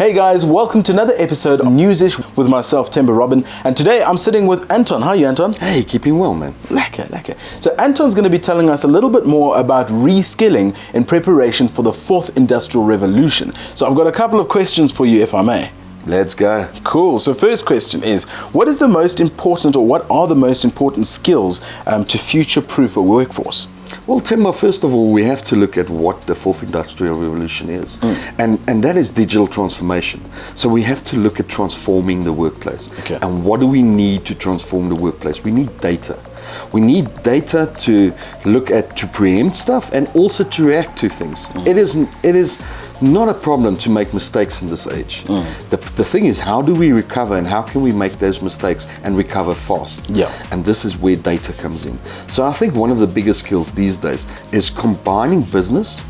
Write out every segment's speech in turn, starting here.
Hey guys, welcome to another episode of News-ish with myself, Temba Robin, and today I'm sitting with Anton. How are you, Anton? Hey, keeping well, man. Lekker. So Anton's going to be telling us a little bit more about reskilling in preparation for the fourth industrial revolution. So I've got a couple of questions for you, if I may. Let's go. Cool. So first question is, what are the most important skills to future-proof a workforce? Well, Timber, first of all, we have to look at what the fourth industrial revolution is. And that is digital transformation. So we have to look at transforming the workplace. Okay. And what do we need to transform the workplace? We need data. We need data to look at, to preempt stuff and also to react to things. It is not a problem to make mistakes in this age. The thing is, how do we recover and how can we make those mistakes and recover fast? Yeah. And this is where data comes in. So I think one of the biggest skills these days is combining business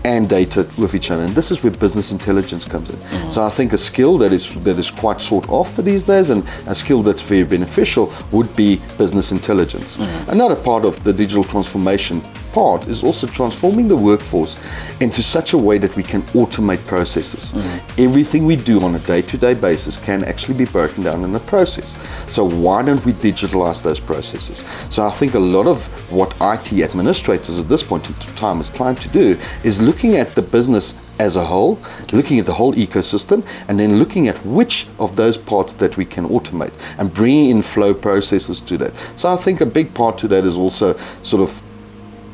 and data with each other, and this is where business intelligence comes in. So I think a skill that is quite sought after these days, and a skill that's very beneficial, would be business intelligence. Another part of the digital transformation part is also transforming the workforce into such a way that we can automate processes. Everything we do on a day-to-day basis can actually be broken down in a process. So why don't we digitalize those processes? So I think a lot of what IT administrators at this point in time is trying to do is looking at the business as a whole, looking at the whole ecosystem, and then looking at which of those parts that we can automate and bringing in flow processes to that. So I think a big part to that is also sort of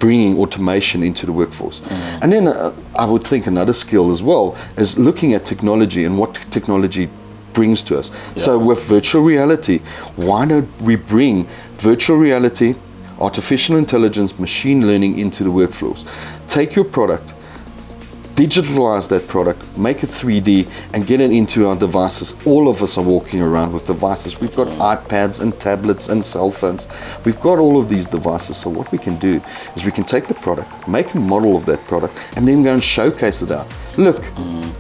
bringing automation into the workforce. And then I would think another skill as well is looking at technology and what technology brings to us. So with virtual reality, why don't we bring virtual reality, artificial intelligence, machine learning into the workflows? Take your product, digitalize that product, make it 3D and get it into our devices. All of us are walking around with devices. We've got iPads and tablets and cell phones. We've got all of these devices. So what we can do is we can take the product, make a model of that product, and then go and showcase it out. Look,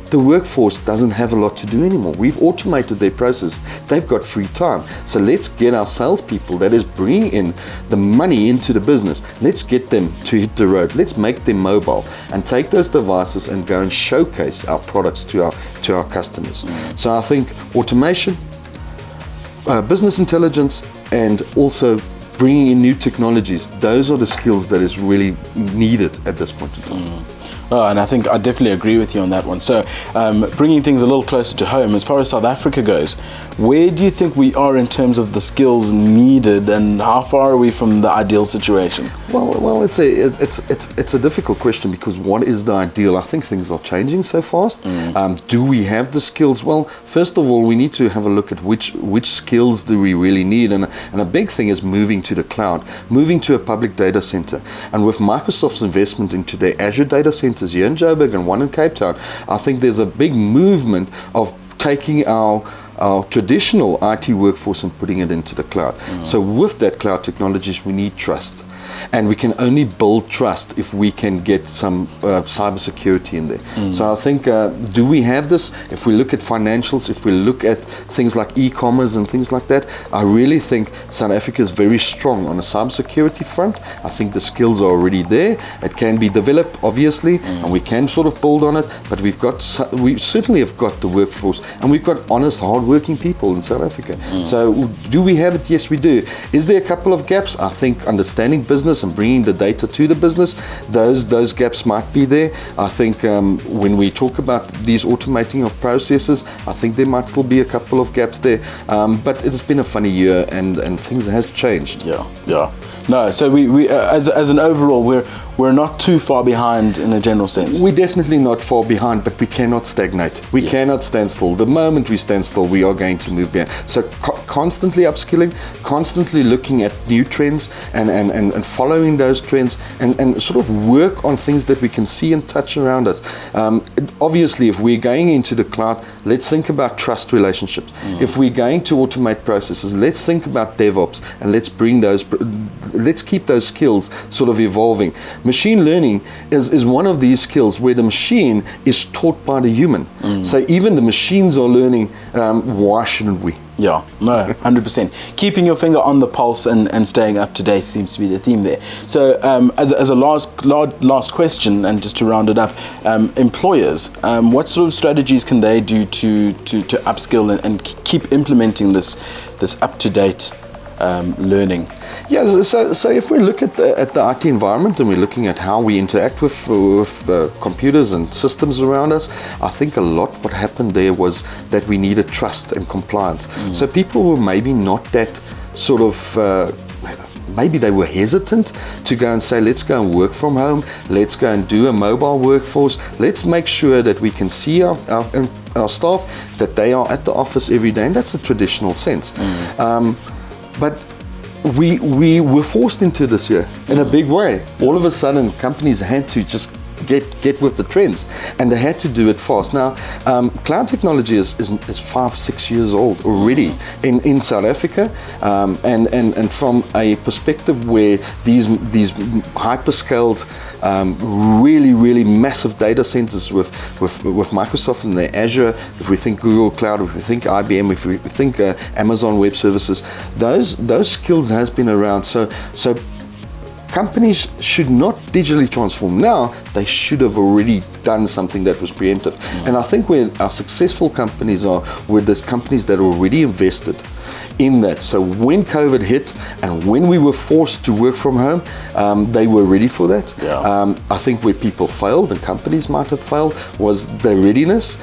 the workforce doesn't have a lot to do anymore. We've automated their process. They've got free time. So let's get our salespeople that is bringing in the money into the business. Let's get them to hit the road. Let's make them mobile and take those devices and go and showcase our products to our customers. So I think automation, business intelligence, and also bringing in new technologies, those are the skills that is really needed at this point in time. Oh, and I think I definitely agree with you on that one. So bringing things a little closer to home, as far as South Africa goes, where do you think we are in terms of the skills needed, and how far are we from the ideal situation? Well, it's a difficult question, because what is the ideal? I think things are changing so fast. Do we have the skills? Well, first of all, we need to have a look at which skills do we really need, and a big thing is moving to the cloud, moving to a public data center. And with Microsoft's investment into their Azure data centers here in Joburg and one in Cape Town, I think there's a big movement of taking our traditional IT workforce and putting it into the cloud. So with that cloud technologies, we need trust. And we can only build trust if we can get some cybersecurity in there. So I think, do we have this? If we look at financials, if we look at things like e-commerce and things like that, I really think South Africa is very strong on the cybersecurity front. I think the skills are already there. It can be developed, obviously, and we can sort of build on it. But we certainly have got the workforce, and we've got honest, hard-working people in South Africa. So do we have it? Yes, we do. Is there a couple of gaps? I think understanding business and bringing the data to the business, those gaps might be there. I think when we talk about these automating of processes, I think there might still be a couple of gaps there. But it's been a funny year, and things has changed. Yeah. No, so we as an overall, we're not too far behind in a general sense. We're definitely not far behind, but we cannot stagnate. We cannot stand still. The moment we stand still, we are going to move behind. So constantly upskilling, constantly looking at new trends and following those trends, and sort of work on things that we can see and touch around us. Obviously, if we're going into the cloud, let's think about trust relationships. If we're going to automate processes, let's think about DevOps, and let's keep those skills sort of evolving. Machine learning is one of these skills where the machine is taught by the human. So even the machines are learning, why shouldn't we? Yeah, no, 100%. Keeping your finger on the pulse and staying up to date seems to be the theme there. So as a last question, and just to round it up, employers, what sort of strategies can they do to upskill and keep implementing this up-to-date learning? Yeah, so if we look at the IT environment and we're looking at how we interact with computers and systems around us, I think a lot what happened there was that we needed trust and compliance. So people were maybe not that sort of, maybe they were hesitant to go and say, let's go and work from home, let's go and do a mobile workforce, let's make sure that we can see our staff, that they are at the office every day, and that's a traditional sense. But we were forced into this year in a big way. All of a sudden, companies had to just get with the trends, and they had to do it fast. Now, cloud technology is 5-6 years old already in South Africa, and from a perspective where these hyperscaled, really massive data centers with Microsoft and their Azure, if we think Google Cloud, if we think IBM, if we think Amazon Web Services, those skills has been around. So companies should not digitally transform now, they should have already done something that was preemptive. And I think where our successful companies were the companies that already invested in that. So when COVID hit and when we were forced to work from home, they were ready for that. Yeah. I think where people failed and companies might have failed was the readiness.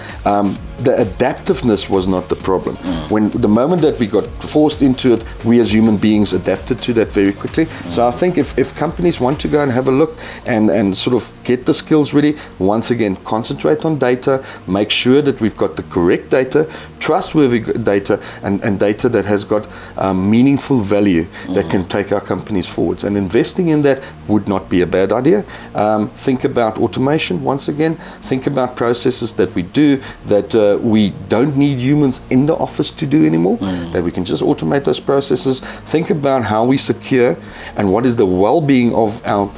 The adaptiveness was not the problem. When the moment that we got forced into it, we as human beings adapted to that very quickly. So I think if companies want to go and have a look and sort of get the skills ready, once again, concentrate on data, make sure that we've got the correct data, trustworthy data, and data that has got meaningful value that can take our companies forwards. And investing in that would not be a bad idea. Think about automation once again. Think about processes that we do that we don't need humans in the office to do anymore, that we can just automate those processes. Think about how we secure and what is the well-being of our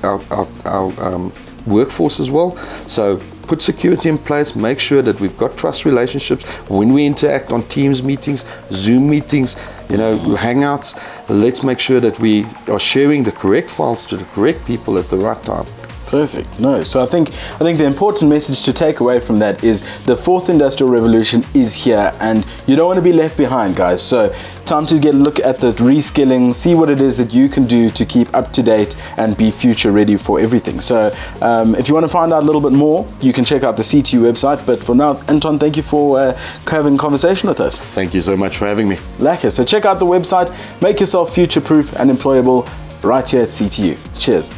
workforce as well. So put security in place, make sure that we've got trust relationships when we interact on Teams meetings, Zoom meetings, Hangouts. Let's make sure that we are sharing the correct files to the correct people at the right time. Perfect. No, so I think the important message to take away from that is the fourth industrial revolution is here, and you don't want to be left behind, guys. So time to get a look at the reskilling, see what it is that you can do to keep up to date and be future ready for everything. So if you want to find out a little bit more, you can check out the CTU website. But for now, Anton, thank you for having a conversation with us. Thank you so much for having me. Lekker. So check out the website, make yourself future proof and employable right here at CTU. Cheers.